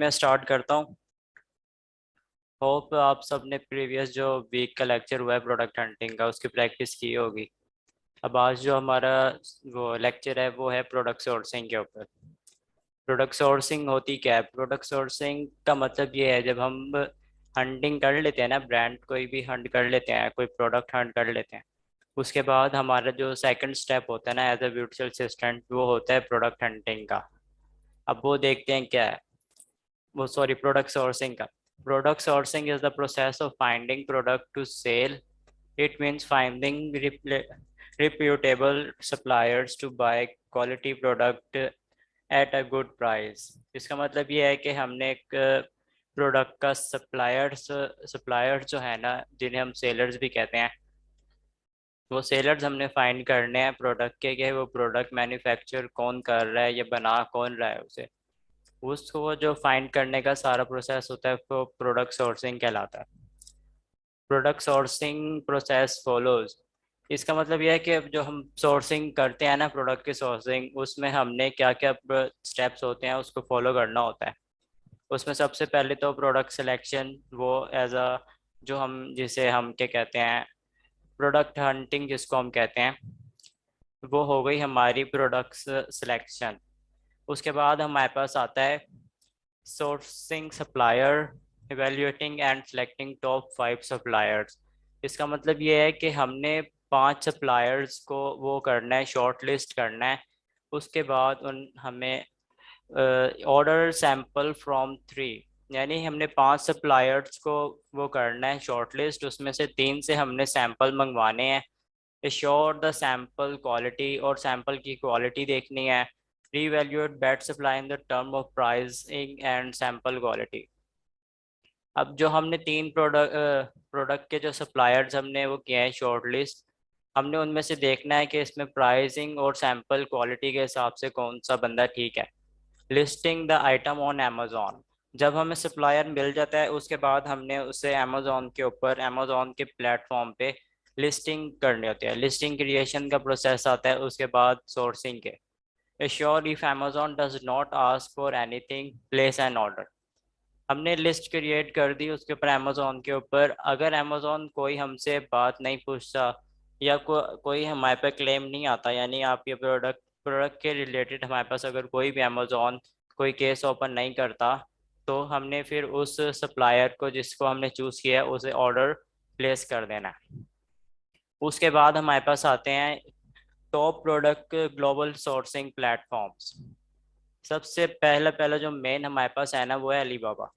मैं स्टार्ट करता हूँ। होप आप सबने प्रीवियस जो वीक का लेक्चर हुआ है प्रोडक्ट हंटिंग का उसकी प्रैक्टिस की होगी। अब आज जो हमारा वो लेक्चर है वो है प्रोडक्ट सोर्सिंग के ऊपर। प्रोडक्ट सोर्सिंग होती क्या है? प्रोडक्ट सोर्सिंग का मतलब ये है जब हम हंटिंग कर लेते हैं ना, ब्रांड कोई भी हंट कर लेते हैं, कोई प्रोडक्ट हंट कर लेते हैं, उसके बाद हमारा जो सेकंड स्टेप होता है ना एज अ वर्चुअल असिस्टेंट, वो होता है प्रोडक्ट हंटिंग का। अब वो देखते हैं क्या है। वो सॉरी, प्रोडक्ट सोर्सिंग का। Product sourcing is the process of finding product to sell. It means finding reputable suppliers to buy quality product at a good price। इसका मतलब ये है कि हमने एक प्रोडक्ट का सप्लायर्स जो है ना, जिन्हें हम सेलर्स भी कहते हैं, वो सेलर्स हमने फाइंड करने हैं प्रोडक्ट के कि वो प्रोडक्ट मैन्युफैक्चर कौन कर रहा है या बना कौन रहा है उसे। उसको वो जो फाइंड करने का सारा प्रोसेस होता है वो प्रोडक्ट सोर्सिंग कहलाता है। Product sourcing process follows. इसका मतलब यह है कि अब जो हम सोर्सिंग करते हैं ना, प्रोडक्ट की सोर्सिंग, उसमें हमने क्या क्या स्टेप्स होते हैं उसको फॉलो करना होता है। उसमें सबसे पहले तो प्रोडक्ट सिलेक्शन, वो एज अ जो हम जिसे हम क्या कहते हैं, प्रोडक्ट हंटिंग जिसको हम कहते हैं, वो हो गई हमारी प्रोडक्ट सिलेक्शन। उसके बाद हमारे पास आता है sourcing supplier, evaluating and selecting top 5 suppliers. इसका मतलब ये है कि हमने 5 सप्लायर्स को वो करना है, शॉर्ट लिस्ट करना है। उसके बाद उन हमें ऑर्डर सैंपल फ्रॉम 3, यानी हमने 5 सप्लायर्स को वो करना है शॉर्ट लिस्ट, उसमें से 3 से हमने सैंपल मंगवाने हैं। एश्योर द सैंपल क्वालिटी, और सैंपल की क्वालिटी देखनी है। Reevaluate bet supply in the term of pricing and sample quality. अब जो हमने 3 प्रोडक्ट के जो सप्लायर्स हमने वो किए हैं शॉर्ट लिस्ट, हमने उनमें से देखना है कि इसमें प्राइसिंग और सैंपल क्वालिटी के हिसाब से कौन सा बंदा ठीक है। Listing the item on Amazon. जब हमें सप्लायर मिल जाता है उसके बाद हमने उसे अमेजोन के ऊपर, अमेजोन के प्लेटफॉर्म पे लिस्टिंग करनी होती है। लिस्टिंग क्रिएशन का प्रोसेस आता है उसके बाद सोर्सिंग के। Assure if Amazon does not ask for anything, place N order. हमने लिस्ट क्रिएट कर दी उसके ऊपर अमेजोन के ऊपर, अगर अमेजोन कोई हमसे बात नहीं पूछता या कोई हमारे पे क्लेम नहीं आता, यानी आप ये प्रोडक्ट के रिलेटेड हमारे पास अगर कोई भी अमेजोन कोई केस ओपन नहीं करता, तो हमने फिर उस सप्लायर को जिसको हमने चूज़ किया है उसे ऑर्डर प्लेस कर देना है। उसके बाद हमारे पास आते हैं top product global sourcing platforms. सबसे पहला पहला जो मेन हमारे पास है ना वो है अलीबाबा।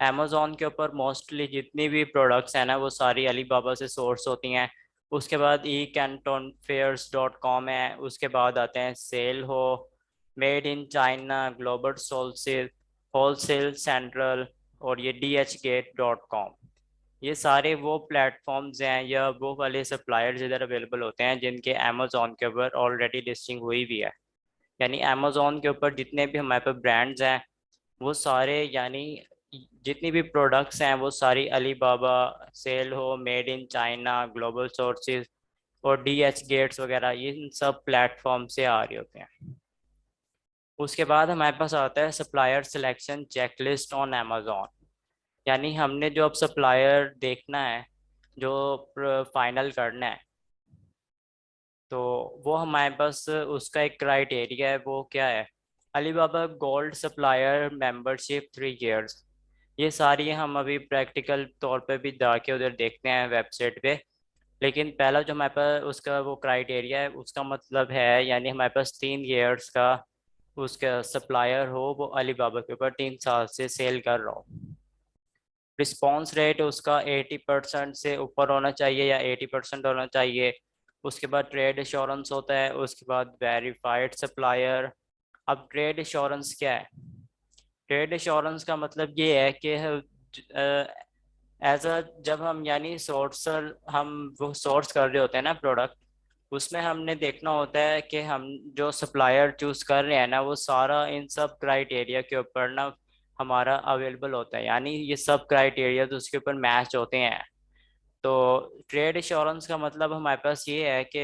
अमेजोन के ऊपर मोस्टली जितनी भी प्रोडक्ट्स हैं ना वो सारी अलीबाबा से सोर्स होती हैं। उसके बाद e Canton fairs dot com है, उसके बाद आते हैं सेल हो, made in China, global sources, wholesale central, और ये D H gate dot com. ये सारे वो प्लेटफॉर्म्स हैं या वो वाले सप्लायर्स इधर अवेलेबल होते हैं जिनके अमेजोन के ऊपर ऑलरेडी लिस्टिंग हुई भी है। यानी अमेजोन के ऊपर जितने भी हमारे पास ब्रांड्स हैं वो सारे, यानी जितनी भी प्रोडक्ट्स हैं वो सारी अलीबाबा, सेल हो, made in China, global sources और डी एच गेट्स वगैरह, ये इन सब प्लेटफॉर्म से आ रहे होते हैं। उसके बाद हमारे पास आता है supplier selection checklist on Amazon. यानी हमने जो अब सप्लायर देखना है, जो फाइनल करना है, तो वो हमारे पास उसका एक क्राइटेरिया है। वो क्या है? Alibaba gold supplier membership 3 years। ये सारी हम अभी प्रैक्टिकल तौर पे भी जाके उधर देखते हैं वेबसाइट पे। लेकिन पहला जो हमारे पास उसका वो क्राइटेरिया है, उसका मतलब है यानी हमारे पास 3 years का उसका सप्लायर हो, वो अलीबाबा के ऊपर 3 साल से सेल कर रहा हो। रिस्पॉन्स रेट उसका 80% से ऊपर होना चाहिए या 80% होना चाहिए। उसके बाद ट्रेड इंश्योरेंस होता है, उसके बाद वेरीफाइड सप्लायर। अब ट्रेड इंश्योरेंस क्या है? ट्रेड इंश्योरेंस का मतलब ये है कि एज अ जब हम यानी सोर्सर हम वो सोर्स कर रहे होते हैं ना प्रोडक्ट, उसमें हमने देखना होता है कि हम जो सप्लायर चूज कर रहे हैं ना वो सारा इन सब क्राइटेरिया के ऊपर ना हमारा अवेलेबल होता है, यानी ये सब क्राइटेरिया तो उसके ऊपर मैच होते हैं। तो ट्रेड इंश्योरेंस का मतलब हमारे पास ये है कि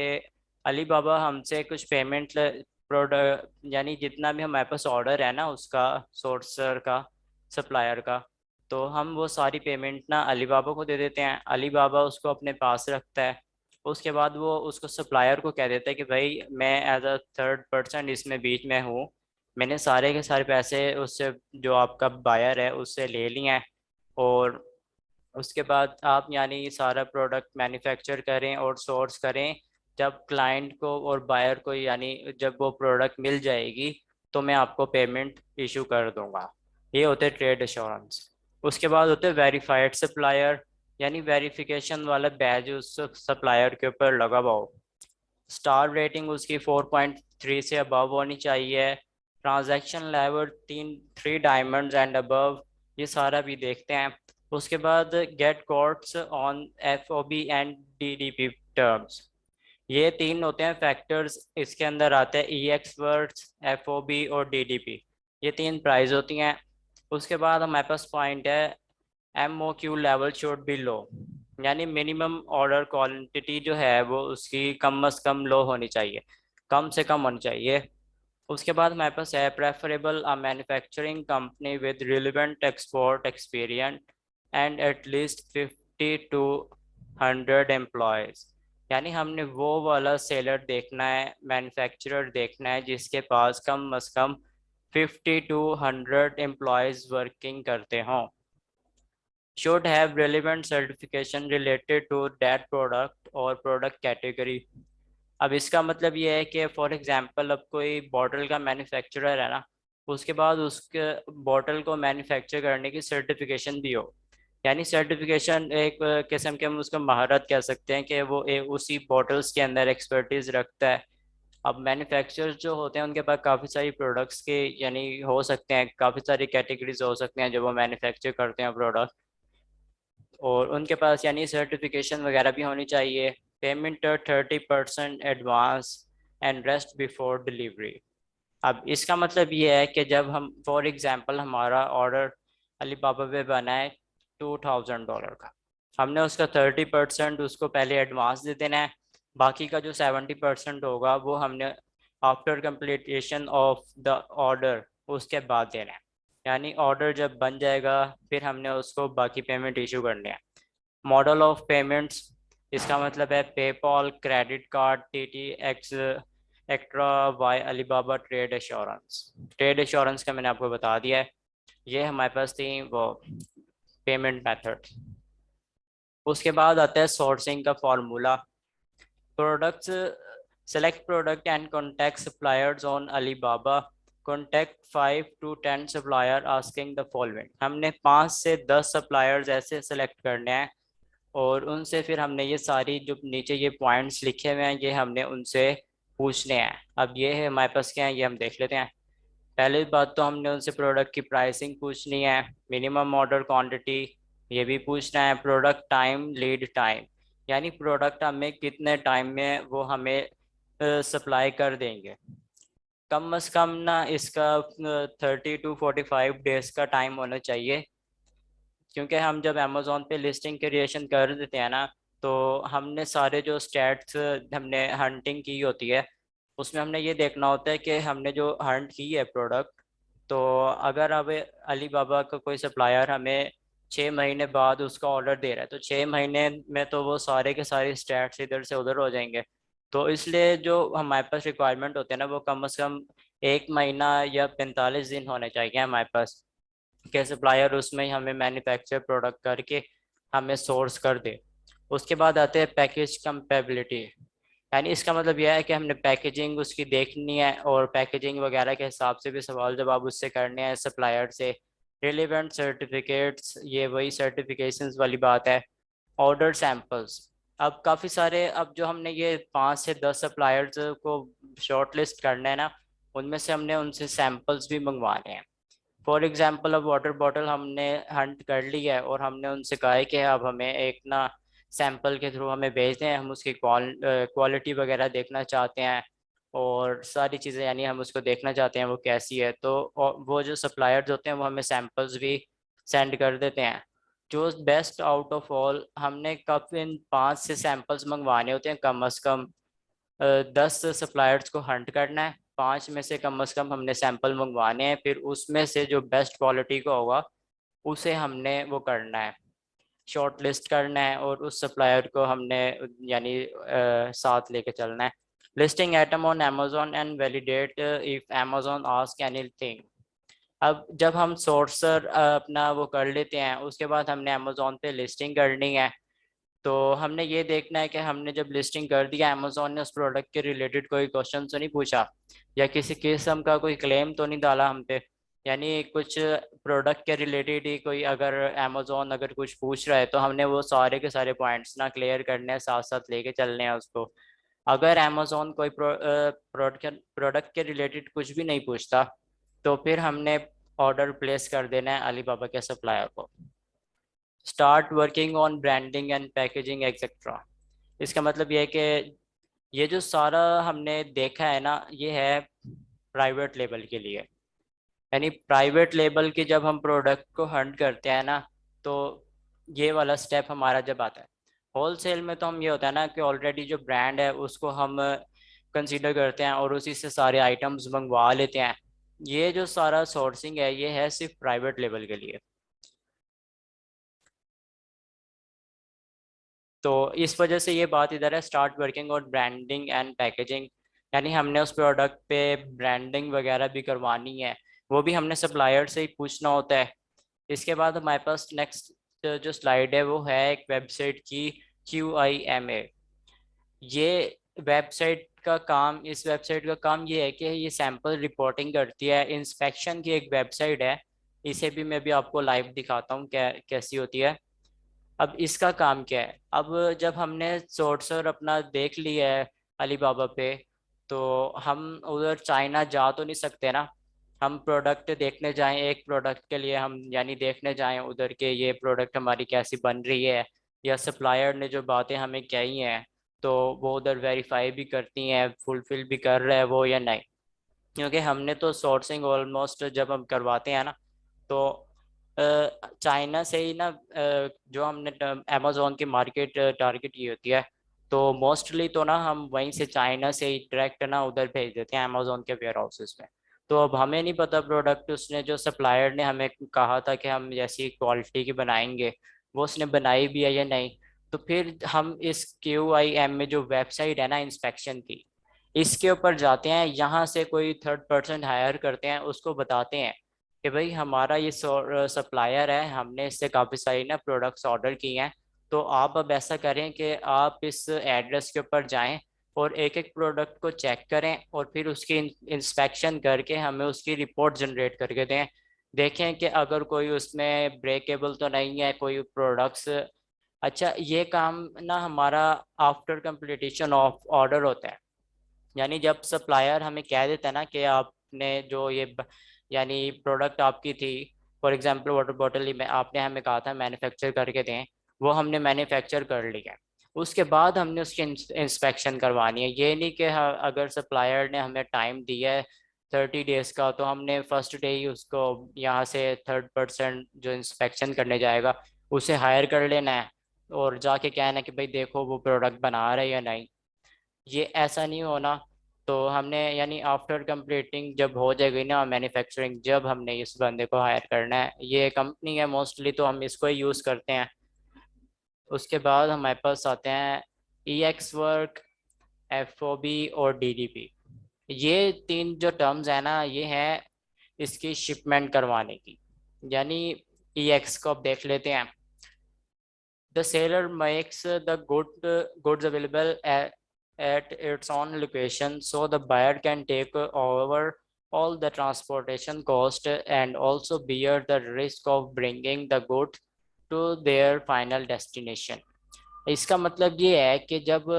अलीबाबा हमसे कुछ पेमेंट प्रोडक्ट, यानी जितना भी हमारे पास ऑर्डर है ना उसका सोर्सर का, सप्लायर का। तो हम वो सारी पेमेंट ना अली बाबा को दे देते हैं, अली बाबा उसको अपने पास रखता है। उसके बाद वो उसको सप्लायर को कह देता है कि भाई मैं एज अ थर्ड पर्सन इसमें बीच में हूँ, मैंने सारे के सारे पैसे उससे, जो आपका बायर है उससे ले लिए हैं। और उसके बाद आप यानी सारा प्रोडक्ट मैन्युफैक्चर करें और सोर्स करें। जब क्लाइंट को और बायर को यानी जब वो प्रोडक्ट मिल जाएगी तो मैं आपको पेमेंट इशू कर दूंगा। ये होते हैं ट्रेड एश्योरेंस। उसके बाद होते हैं वेरीफाइड सप्लायर, यानी वेरिफिकेशन वाला बैज उस सप्लायर के ऊपर लगा हुआ हो। स्टार रेटिंग उसकी 4.3 से अबव होनी चाहिए। Transaction level 3 diamonds and above, ये सारा भी देखते हैं। उसके बाद get quotes on FOB and DDP terms, ये तीन होते हैं फैक्टर्स। इसके अंदर आते हैं EX वर्ड्स, FOB और DDP, ये तीन प्राइस होती हैं। उसके बाद हमारे पास पॉइंट है MOQ लेवल शुड बी लो, यानी मिनिमम ऑर्डर क्वांटिटी जो है वो उसकी कम से कम लो होनी चाहिए, कम से कम होनी चाहिए। उसके बाद हमारे पास है preferable a manufacturing company with relevant export experience and at least 50 to 100 employees, यानी हमने वो वाला सेलर देखना है, मैन्युफैक्चरर देखना है जिसके पास कम से कम 50 to 100 एम्प्लॉयज़ वर्किंग करते हों। should have relevant certification related to that product और product category। अब इसका मतलब ये है कि फॉर एग्जांपल अब कोई बॉटल का मैन्युफैक्चरर है ना, उसके बाद उसके बॉटल को मैन्युफैक्चर करने की सर्टिफिकेशन भी हो, यानी सर्टिफिकेशन एक किस्म के हम उसको महारत कह सकते हैं कि वो उसी बॉटल्स के अंदर एक्सपर्टीज रखता है। अब मैन्युफैक्चरर्स जो होते हैं उनके पास काफ़ी सारी प्रोडक्ट्स के यानी हो सकते हैं, काफ़ी सारी कैटेगरीज हो सकते हैं जो वो मैन्युफैक्चर करते हैं प्रोडक्ट, और उनके पास यानी सर्टिफिकेशन वगैरह भी होनी चाहिए। Payment 30% advance and rest before delivery. अब इसका मतलब ये है कि जब हम फॉर एग्जांपल हमारा ऑर्डर अलीबाबा पे बना है $2000 का, हमने उसका 30% उसको पहले एडवांस दे देना है। बाकी का जो 70% होगा वो हमने after completion of the order उसके बाद देना है, यानी ऑर्डर जब बन जाएगा फिर हमने उसको बाकी पेमेंट इशू करने हैं। मॉडल ऑफ पेमेंट्स, इसका मतलब है PayPal, credit card, TTX, extra, via Alibaba, trade assurance. Trade assurance का मैंने आपको बता दिया है। ये हमारे पास थी वो पेमेंट मेथड। उसके बाद आता है सोर्सिंग का formula. Products, select product and contact suppliers on Alibaba, contact 5 to 10 supplier asking the following. हमने 5 से 10 सप्लायर्स ऐसे सेलेक्ट करने हैं और उनसे फिर हमने ये सारी जो नीचे ये पॉइंट्स लिखे हुए हैं ये हमने उनसे पूछने हैं। अब ये है हमारे पास क्या है, ये हम देख लेते हैं। पहली बात तो हमने उनसे प्रोडक्ट की प्राइसिंग पूछनी है, मिनिमम ऑर्डर क्वांटिटी ये भी पूछना है, प्रोडक्ट टाइम, लीड टाइम, यानी प्रोडक्ट हमें कितने टाइम में वो हमें सप्लाई कर देंगे। कम से कम ना इसका 30 to 45 डेज का टाइम होना चाहिए, क्योंकि हम जब अमेज़ोन पे लिस्टिंग क्रिएशन कर देते हैं ना, तो हमने सारे जो स्टैट्स हमने हंटिंग की होती है उसमें हमने ये देखना होता है कि हमने जो हंट की है प्रोडक्ट, तो अगर अब अली बाबा का कोई सप्लायर हमें 6 महीने बाद उसका ऑर्डर दे रहा है तो 6 महीने में तो वो सारे के सारे स्टैट्स इधर से उधर हो जाएंगे। तो इसलिए जो हमारे पास रिक्वायरमेंट होते हैं ना वो कम से कम 1 महीना या 45 दिन होने चाहिए हमारे पास, के सप्लायर उसमें ही हमें मैन्युफैक्चर प्रोडक्ट करके हमें सोर्स कर दे। उसके बाद आते हैं पैकेज कंपेबिलिटी, यानी इसका मतलब यह है कि हमने पैकेजिंग उसकी देखनी है और पैकेजिंग वगैरह के हिसाब से भी सवाल जवाब उससे करने हैं सप्लायर से। रिलेवेंट सर्टिफिकेट्स, ये वही सर्टिफिकेशंस वाली बात है। ऑर्डर सैंपल्स, अब काफ़ी सारे, अब जो हमने ये 5 से 10 सप्लायर्स को शॉर्ट लिस्ट करना है ना, उनमें से हमने उनसे सैंपल्स भी मंगवाने हैं। फॉर एग्जाम्पल अब वाटर बॉटल हमने हंट कर ली है और हमने उनसे कहा है कि अब हमें एक ना सैंपल के थ्रू हमें भेज दें, हम उसकी क्वालिटी वगैरह देखना चाहते हैं और सारी चीज़ें यानी हम उसको देखना चाहते हैं वो कैसी है। तो वो जो सप्लायर्स होते हैं वो हमें सैंपल्स भी सेंड कर देते हैं। जो बेस्ट आउट ऑफ ऑल, हमने काफ़ी 5 से सैंपल्स मंगवाने होते हैं, कम अज़ कम 10 सप्लायर्स को हंट करना है, 5 में से कम हमने सैंपल मंगवाने हैं, फिर उसमें से जो बेस्ट क्वालिटी का होगा उसे हमने वो करना है, शॉर्ट लिस्ट करना है, और उस सप्लायर को हमने यानी साथ लेके चलना है। Listing item on Amazon and validate if Amazon ask anything. अब जब हम सोर्सर अपना वो कर लेते हैं, उसके बाद हमने अमेजोन पे लिस्टिंग करनी है। तो हमने ये देखना है कि हमने जब लिस्टिंग कर दिया, अमेजोन ने उस प्रोडक्ट के रिलेटेड कोई क्वेश्चन तो नहीं पूछा, या किसी किस्म का कोई क्लेम तो नहीं डाला हम पे। यानी कुछ प्रोडक्ट के रिलेटेड ही कोई अगर अमेजोन अगर कुछ पूछ रहा है, तो हमने वो सारे के सारे पॉइंट्स ना क्लियर करने हैं, साथ साथ लेके चलने हैं उसको। अगर अमेजोन कोई प्रोडक्ट के रिलेटेड कुछ भी नहीं पूछता, तो फिर हमने ऑर्डर प्लेस कर देना है अलीबाबा के सप्लायर को। Start working on branding and packaging etcetera. इसका मतलब ये है कि ये जो सारा हमने देखा है ना, ये है प्राइवेट लेबल के लिए। यानी प्राइवेट लेबल के जब हम प्रोडक्ट को हंट करते हैं ना, तो ये वाला स्टेप हमारा जब आता है। होल सेल में तो हम ये होता है ना कि ऑलरेडी जो ब्रांड है उसको हम कंसीडर करते हैं और उसी से सारे आइटम्स मंगवा लेते हैं। ये जो सारा सोर्सिंग है, ये है सिर्फ प्राइवेट लेबल के लिए। तो इस वजह से ये बात इधर है, स्टार्ट वर्किंग और ब्रांडिंग एंड पैकेजिंग। यानी हमने उस प्रोडक्ट पे ब्रांडिंग वगैरह भी करवानी है, वो भी हमने सप्लायर से ही पूछना होता है। इसके बाद हमारे पास नेक्स्ट जो स्लाइड है वो है एक वेबसाइट की, QIMA। ये वेबसाइट का काम, इस वेबसाइट का काम ये है कि ये सैंपल रिपोर्टिंग करती है, इंस्पेक्शन की एक वेबसाइट है। इसे भी मैं भी आपको लाइव दिखाता हूँ क्या कैसी होती है। अब इसका काम क्या है, अब जब हमने सोर्सर अपना देख लिया है अलीबाबा पे, तो हम उधर चाइना जा तो नहीं सकते ना। हम प्रोडक्ट देखने जाएं, एक प्रोडक्ट के लिए हम यानी देखने जाएं उधर के ये प्रोडक्ट हमारी कैसी बन रही है, या सप्लायर ने जो बातें हमें कही हैं, तो वो उधर वेरीफाई भी करती हैं, फुलफिल भी कर रहा है वो या नहीं। क्योंकि हमने तो सोर्सिंग ऑलमोस्ट जब हम करवाते हैं ना, तो चाइना से ही ना, जो हमने अमेजोन की मार्केट टारगेट की होती है, तो मोस्टली तो ना हम वहीं से चाइना से ही डायरेक्ट ना उधर भेज देते हैं अमेजोन के वेयर हाउसेस में। तो अब हमें नहीं पता प्रोडक्ट उसने जो सप्लायर ने हमें कहा था कि हम जैसी क्वालिटी की बनाएंगे, वो उसने बनाई भी है या नहीं। तो फिर हम इस QIM में जो वेबसाइट है ना इंस्पेक्शन की, इसके ऊपर जाते हैं, यहाँ से कोई थर्ड पर्सन हायर करते हैं, उसको बताते हैं कि भाई हमारा ये सप्लायर है, हमने इससे काफ़ी सारी ना प्रोडक्ट्स ऑर्डर किए हैं। तो आप अब ऐसा करें कि आप इस एड्रेस के ऊपर जाएं और एक एक प्रोडक्ट को चेक करें, और फिर उसकी इंस्पेक्शन करके हमें उसकी रिपोर्ट जनरेट करके दें। देखें कि अगर कोई उसमें ब्रेकेबल तो नहीं है कोई प्रोडक्ट्स। अच्छा, ये काम ना हमारा आफ्टर कंप्लीटेशन ऑफ ऑर्डर होता है। यानी जब सप्लायर हमें कह देता है ना कि आपने जो ये यानी प्रोडक्ट आपकी थी, फॉर एग्जांपल वाटर बॉटल ही में आपने हमें कहा था मैन्युफैक्चर करके दें, वो हमने मैन्युफैक्चर कर लिया है। उसके बाद हमने उसकी इंस्पेक्शन करवानी है। ये नहीं कि अगर सप्लायर ने हमें टाइम दिया है 30 डेज का, तो हमने फर्स्ट डे ही उसको यहाँ से थर्ड पर्सन जो इंस्पेक्शन करने जाएगा उसे हायर कर लेना है, और जाके कहना है कि भाई देखो वो प्रोडक्ट बना रहे हैं या नहीं। ये ऐसा नहीं होना। तो हमने यानी आफ्टर कंप्लीटिंग जब हो जाएगी ना मैन्युफैक्चरिंग, जब हमने इस बंदे को हायर करना है, ये कंपनी है मोस्टली तो हम इसको ही यूज़ करते हैं। उसके बाद हमारे पास आते हैं EX वर्क, FOB और DDP। ये तीन जो टर्म्स है ना, ये है इसकी शिपमेंट करवाने की। यानी EX को अब देख लेते हैं। The seller makes the goods available at its own location, so the buyer can take over all the transportation cost and also bear the risk of bringing the goods to their final destination। इसका मतलब ये है कि जब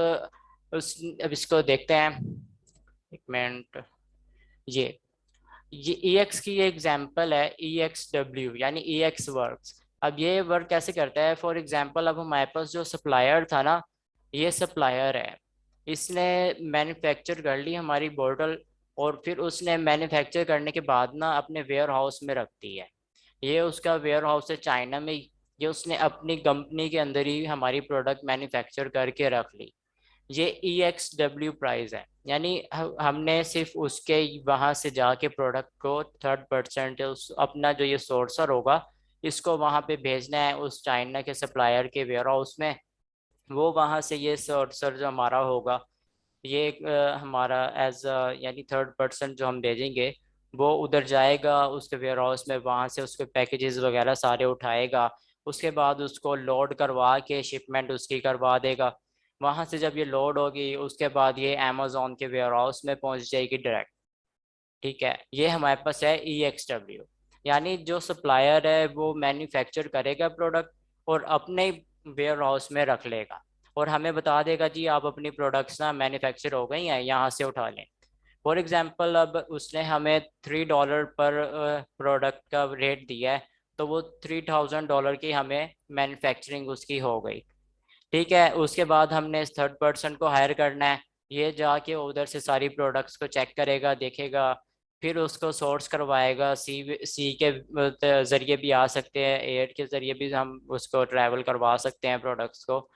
उस अब इसको देखते हैं, एक मिनट। ये ये EX की ये एग्जांपल है, EXW यानी EX वर्क्स। अब ये वर्क कैसे करता है, फॉर एग्जांपल अब हमारे पास जो सप्लायर था ना, ये सप्लायर है, इसने मैन्युफैक्चर कर ली हमारी बोतल, और फिर उसने मैन्युफैक्चर करने के बाद ना अपने वेयर हाउस में रख दी है। ये उसका वेयर हाउस है चाइना में, ये उसने अपनी कंपनी के अंदर ही हमारी प्रोडक्ट मैन्युफैक्चर करके रख ली। ये EXW प्राइस है। यानी हमने सिर्फ उसके वहां से जाके प्रोडक्ट को थर्ड परसेंट उस अपना जो ये सोर्सर होगा, इसको वहाँ पे भेजना है उस चाइना के सप्लायर के वेयर हाउस में। वो वहाँ से ये सर जो हमारा होगा, ये हमारा एज यानी थर्ड पर्सन जो हम भेजेंगे, वो उधर जाएगा उसके वेयर हाउस में, वहाँ से उसके पैकेजेस वगैरह सारे उठाएगा। उसके बाद उसको लोड करवा के शिपमेंट उसकी करवा देगा। वहाँ से जब ये लोड होगी उसके बाद ये अमेजोन के वेयर हाउस में पहुँच जाएगी डायरेक्ट। ठीक है, ये हमारे पास है EXW। यानी जो सप्लायर है वो मैन्युफैक्चर करेगा प्रोडक्ट और अपने वेयर हाउस में रख लेगा, और हमें बता देगा जी आप अपनी प्रोडक्ट्स ना मैन्युफैक्चर हो गई हैं, यहाँ से उठा लें। फॉर एग्जांपल अब उसने हमें $3 पर प्रोडक्ट का रेट दिया है, तो वो $3000 की हमें मैन्युफैक्चरिंग उसकी हो गई। ठीक है, उसके बाद हमने इस थर्ड पर्सन को हायर करना है। ये जाके उधर से सारी प्रोडक्ट्स को चेक करेगा, देखेगा, फिर उसको सोर्स करवाएगा। सी के ज़रिए भी आ सकते हैं, एयर के ज़रिए भी हम उसको ट्रैवल करवा सकते हैं प्रोडक्ट्स को।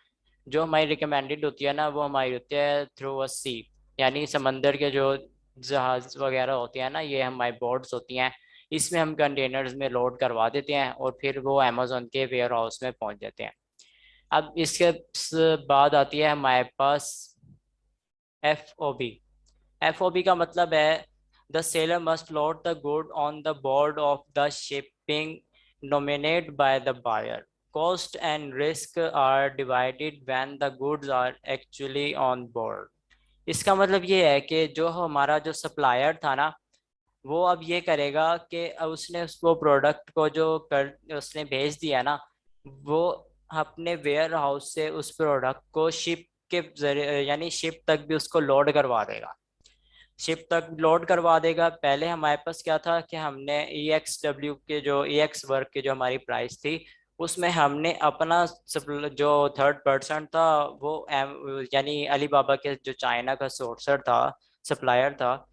जो हमारी रिकमेंडेड होती है ना, वो हमारी होती है थ्रू अ सी, यानी समंदर के जो जहाज वगैरह होते हैं ना, ये हमारी बोट्स होती हैं। इसमें हम कंटेनर्स में लोड करवा देते हैं और फिर वो अमेजोन के वेयर हाउस में पहुंच जाते हैं। अब इसके बाद आती है हमारे पास FOB। FOB का मतलब है the seller must load the good on the board of the shipping nominated by the buyer. Cost and risk are divided when the goods are actually on board. इसका मतलब ये है कि जो हमारा जो सप्लायर था ना, वो अब ये करेगा कि उसने उसको प्रोडक्ट को जो कर उसने भेज दिया ना, वो अपने वेयर हाउस से उस प्रोडक्ट को शिप के जरिए यानी शिप तक भी उसको लोड करवा देगा। शिप तक लोड करवा देगा। पहले हमारे पास क्या था कि हमने EXW के जो EX वर्क की जो हमारी प्राइस थी, उसमें हमने अपना जो थर्ड पर्सन था वो यानी अलीबाबा के जो चाइना का सोर्सर था, सप्लायर था,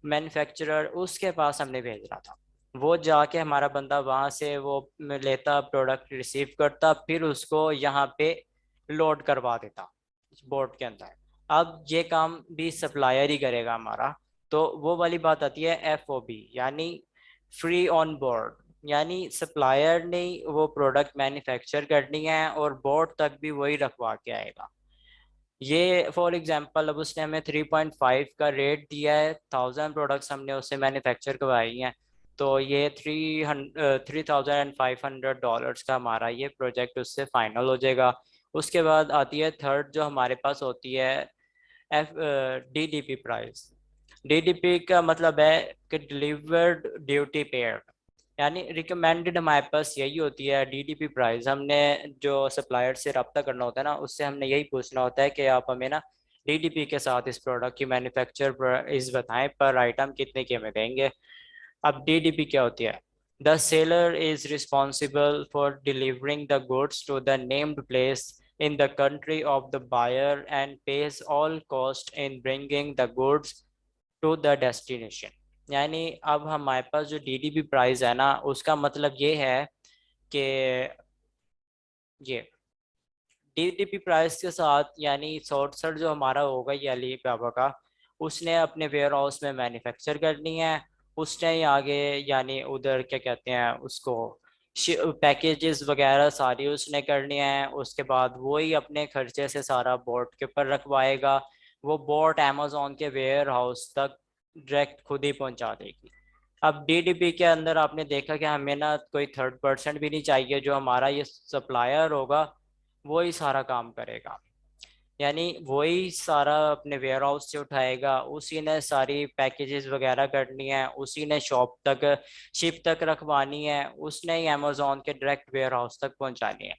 मैन्युफैक्चरर, उसके पास हमने भेजना था। वो जाके हमारा बंदा वहाँ से वो लेता, प्रोडक्ट रिसीव करता, फिर उसको यहाँ पे लोड करवा देता बोर्ड के अंदर। अब ये काम भी सप्लायर ही करेगा हमारा। तो वो वाली बात आती है FOB, यानी फ्री ऑन बोर्ड। यानी सप्लायर ने वो प्रोडक्ट मैन्युफैक्चर करनी है और बोर्ड तक भी वही रखवा के आएगा। ये फॉर एग्जांपल अब उसने हमें 3.5 का रेट दिया है, 1000 प्रोडक्ट्स हमने उससे मैन्युफैक्चर करवाई हैं, तो ये $3500 का हमारा ये प्रोजेक्ट उससे फाइनल हो जाएगा। उसके बाद आती है थर्ड जो हमारे पास होती है DDP प्राइस। DDP का मतलब है कि डिलीवर्ड ड्यूटी पेड, यानी रिकमेंडेड हमारे पास यही होती है DDP प्राइस। हमने जो सप्लायर से रब्ता करना होता है ना, उससे हमने यही पूछना होता है कि आप हमें ना DDP के साथ इस प्रोडक्ट की मैन्युफैक्चर प्राइस बताएं, पर आइटम कितने की हमें देंगे। अब DDP क्या होती है? The seller is responsible for delivering the goods to the named place in the country of the buyer and pays all cost in bringing the goods to the destination। यानी अब हमारे पास जो DDP प्राइस है ना, उसका मतलब ये है कि ये DDP प्राइस के साथ यानी सोर्सर जो हमारा होगा ये अली बाबा का, उसने अपने वेयर हाउस में मैन्युफैक्चर करनी है। उसने ही आगे यानी उधर क्या कहते हैं उसको, पैकेजेस वगैरह सारी उसने करनी है। उसके बाद वो ही अपने खर्चे से सारा बोट के ऊपर रखवाएगा। वो बोट अमेजोन के वेयर हाउस तक डायरेक्ट खुद ही पहुंचा देगी। अब DDP के अंदर आपने देखा कि हमें ना कोई थर्ड पर्सन भी नहीं चाहिए, जो हमारा ये सप्लायर होगा वो ही सारा काम करेगा। यानी वही सारा अपने वेयर हाउस से उठाएगा, उसी ने सारी पैकेजेस वगैरह करनी है, उसी ने शॉप तक शिप तक रखवानी है, उसने ही अमेजोन के डायरेक्ट वेयर हाउस तक पहुंचानी है।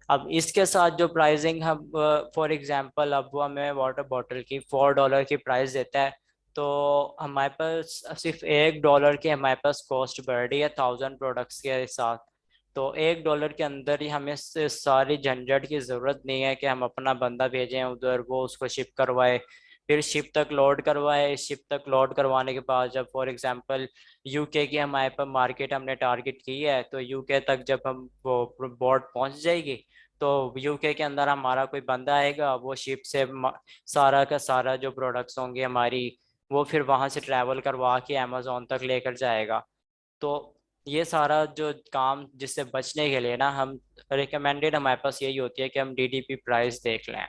अब इसके साथ जो प्राइसिंग हम फॉर एग्जांपल अब वो हमें वाटर बॉटल की $4 की प्राइस देता है, तो हमारे पास सिर्फ $1 की हमारे पास कॉस्ट बढ़ रही है 1000 प्रोडक्ट्स के साथ। तो $1 के अंदर ही हमें सारी झंझट की ज़रूरत नहीं है कि हम अपना बंदा भेजें उधर, वो उसको शिप करवाए, फिर शिप तक लोड करवाए। शिप तक लोड करवाने के बाद जब फॉर एग्जांपल UK की हमारे पास मार्केट हमने टारगेट की है, तो UK तक जब हम वो बोट पहुंच जाएगी, तो UK के अंदर हमारा कोई बंदा आएगा, वो शिप से सारा का सारा जो प्रोडक्ट्स होंगे हमारी, वो फिर वहां से ट्रैवल करवा के अमेजोन तक लेकर जाएगा। तो ये सारा जो काम जिससे बचने के लिए ना हम रिकमेंडेड हमारे पास यही होती है कि हम डीडीपी प्राइस देख लें।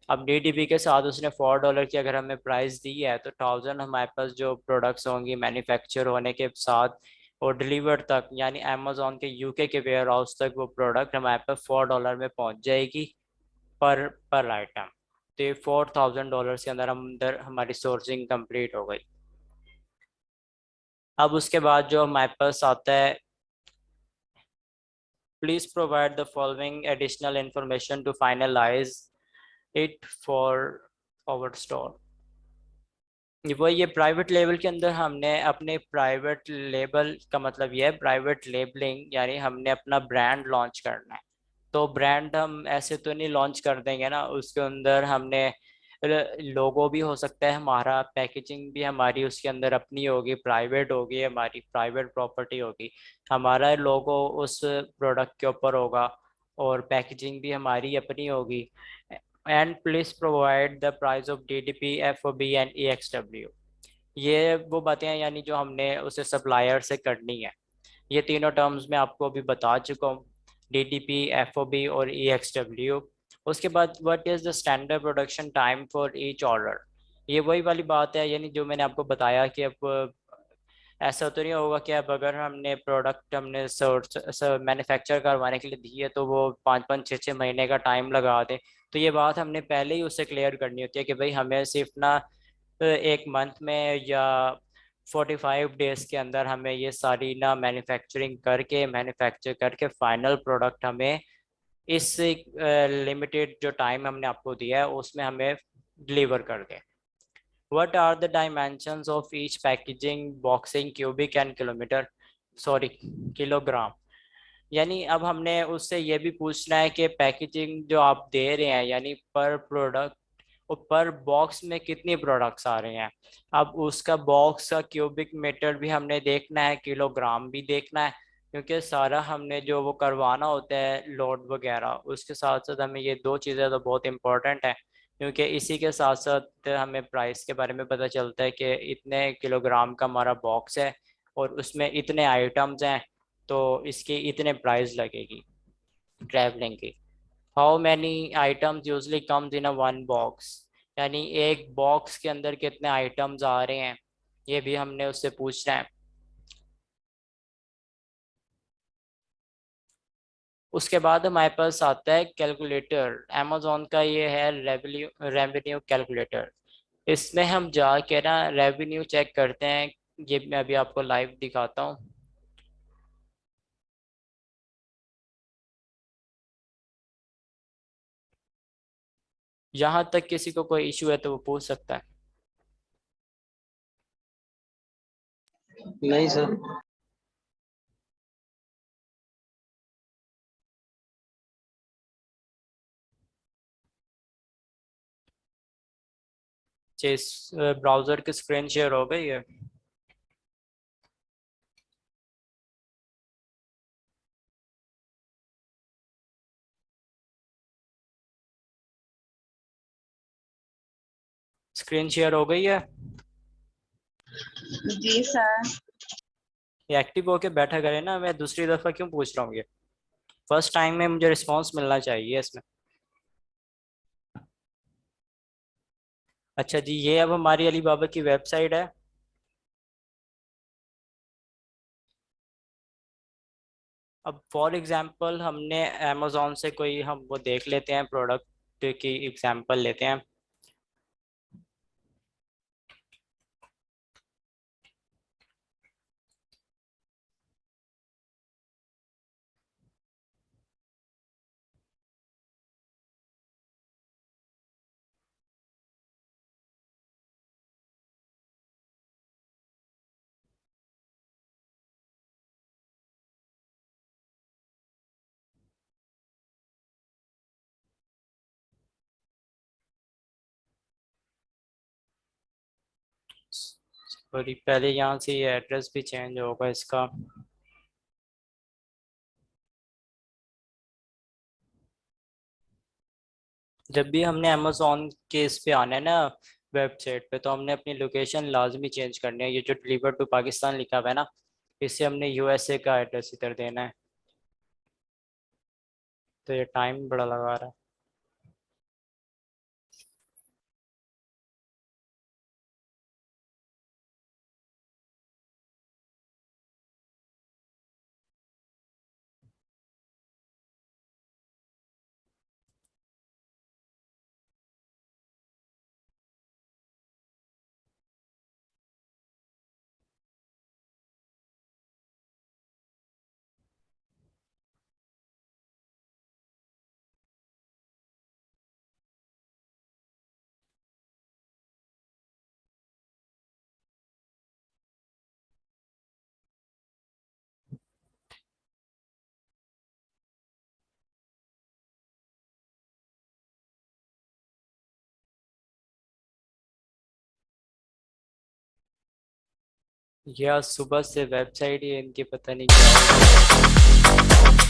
अब डीडीपी के साथ उसने $4 की अगर हमें प्राइस दी है तो 1000 हमारे पास जो प्रोडक्ट्स होंगी मैन्युफैक्चर होने के साथ और डिलीवर तक, यानी अमेजोन के यूके के वेयर हाउस तक वो प्रोडक्ट हमारे पास $4 में पहुंच जाएगी पर आइटम। तो ये $4000 के अंदर हमारी सोर्सिंग कंप्लीट हो गई। अब उसके बाद जो हमारे पास आता है, please provide the following additional information to finalise it for our store. वो ये प्राइवेट लेवल के अंदर हमने अपने प्राइवेट लेबल का मतलब ये है प्राइवेट लेबलिंग, यानी हमने अपना ब्रांड लॉन्च करना है। तो ब्रांड हम ऐसे तो नहीं लॉन्च कर देंगे ना, उसके अंदर हमने लोगो भी हो सकता है हमारा, पैकेजिंग भी हमारी उसके अंदर अपनी होगी, प्राइवेट होगी, हमारी प्राइवेट प्रॉपर्टी होगी, हमारा लोगो उस प्रोडक्ट के ऊपर होगा और पैकेजिंग भी हमारी अपनी होगी। And please provide the price of DDP FOB and EXW. ये वो बातें हैं यानी जो हमने उसे सप्लायर से करनी है। ये तीनों टर्म्स मैं आपको अभी बता चुका हूँ, डीडीपी एफओबी और ईएक्सडब्ल्यू। उसके बाद what is the standard production time for each order. ये वही वाली बात है, यानी जो मैंने आपको बताया कि अब ऐसा तो नहीं होगा कि अब अगर हमने प्रोडक्ट हमने मैन्युफैक्चर करवाने के लिए दी है तो वो 5 5 6 6 महीने का टाइम लगा दे। तो ये बात हमने पहले ही उससे क्लियर करनी होती है कि भाई हमें सिर्फ ना एक मंथ में या 45 डेज के अंदर हमें ये सारी ना मैन्युफैक्चर करके फाइनल प्रोडक्ट हमें इस लिमिटेड जो टाइम हमने आपको दिया है उसमें हमें डिलीवर कर दें। What are the dimensions of each packaging, boxing, cubic and kilometer? Sorry, kilogram. यानी अब हमने उससे ये भी पूछना है कि पैकेजिंग जो आप दे रहे हैं यानी पर प्रोडक्ट और पर बॉक्स में कितनी प्रोडक्ट्स आ रहे हैं। अब उसका बॉक्स का क्यूबिक मीटर भी हमने देखना है, किलोग्राम भी देखना है, क्योंकि सारा हमने जो वो करवाना होता है लोड वगैरह, उसके साथ साथ हमें ये दो चीज़ें तो बहुत इंपॉर्टेंट है, क्योंकि इसी के साथ साथ हमें प्राइस के बारे में पता चलता है कि इतने किलोग्राम का हमारा बॉक्स है और उसमें इतने आइटम्स हैं तो इसकी इतने प्राइस लगेगी ट्रैवलिंग की। How many items usually comes in a one box, यानी एक बॉक्स के अंदर कितने आइटम्स आ रहे हैं, ये भी हमने उससे पूछना है। उसके बाद हमारे पास आता है कैलकुलेटर, अमेजोन का ये है रेवेन्यू रेवेन्यू कैलकुलेटर। इसमें हम जाके ना रेवेन्यू चेक करते हैं। ये मैं अभी आपको लाइव दिखाता हूँ। यहाँ तक किसी को कोई इशू है तो वो पूछ सकता है। नहीं सर। जिस ब्राउजर की स्क्रीन शेयर हो गई है। स्क्रीन शेयर हो गई है। जी सर। ये एक्टिव होके बैठा करे ना, मैं दूसरी दफा क्यों पूछ रहा हूँ ये। फर्स्ट टाइम में मुझे रिस्पांस मिलना चाहिए इसमें। अच्छा जी, ये अब हमारी अलीबाबा की वेबसाइट है। अब फॉर एग्जांपल हमने अमेजोन से कोई हम वो देख लेते हैं प्रोडक्ट की एग्जांपल लेते हैं। सॉरी, पहले यहाँ से ये एड्रेस भी चेंज होगा इसका। जब भी हमने अमेजोन के इस पे आना है ना वेबसाइट पे, तो हमने अपनी लोकेशन लाजमी चेंज करनी है। ये जो डिलीवर टू पाकिस्तान लिखा हुआ है ना, इसे हमने यूएसए का एड्रेस इधर देना है, तो ये टाइम बड़ा लगा रहा है। ये आज सुबह से वेबसाइट ही इनकी पता नहीं क्या हो गया।